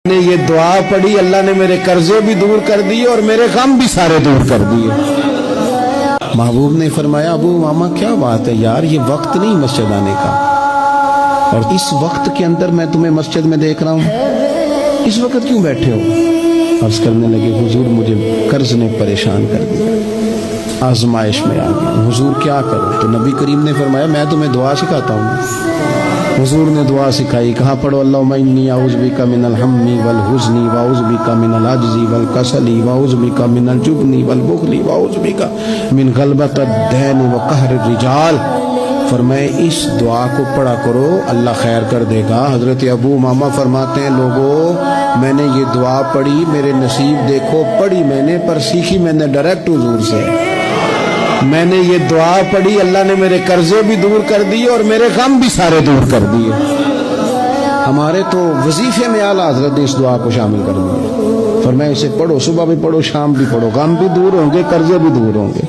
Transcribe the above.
نے یہ دعا پڑھی، اللہ نے میرے قرضے بھی دور کر دیے اور میرے غم بھی سارے دور کر دیے۔ محبوب نے فرمایا ابو امامہ کیا بات ہے یار، یہ وقت نہیں مسجد آنے کا، اور اس وقت کے اندر میں تمہیں مسجد میں دیکھ رہا ہوں، اس وقت کیوں بیٹھے ہو؟ عرض کرنے لگے حضور مجھے قرض نے پریشان کر دیا، آزمائش میں آ گیا، حضور کیا کروں؟ تو نبی کریم نے فرمایا میں تمہیں دعا سکھاتا ہوں۔ حضور نے دعا سکھائی، کہاں پڑھو اللہم انی اعوذ بک من الہم والحزن واعوذ بک من العجز والکسل واعوذ بک من الجبن والبخل واعوذ بک من غلبۃ الدین وقہر الرجال۔ فرمائے اس دعا کو پڑھا کرو، اللہ خیر کر دے گا۔ حضرت ابو امامہ فرماتے ہیں لوگوں میں نے یہ دعا پڑھی، میرے نصیب دیکھو، پڑھی میں نے پر سیکھی میں نے ڈائریکٹ حضور سے۔ میں نے یہ دعا پڑھی، اللہ نے میرے قرضے بھی دور کر دیے اور میرے غم بھی سارے دور کر دیے۔ ہمارے تو وظیفے میں اعلیٰ حضرت نے اس دعا کو شامل کر دیا، فرمایا اسے پڑھو، صبح بھی پڑھو، شام بھی پڑھو، غم بھی دور ہوں گے، قرضے بھی دور ہوں گے۔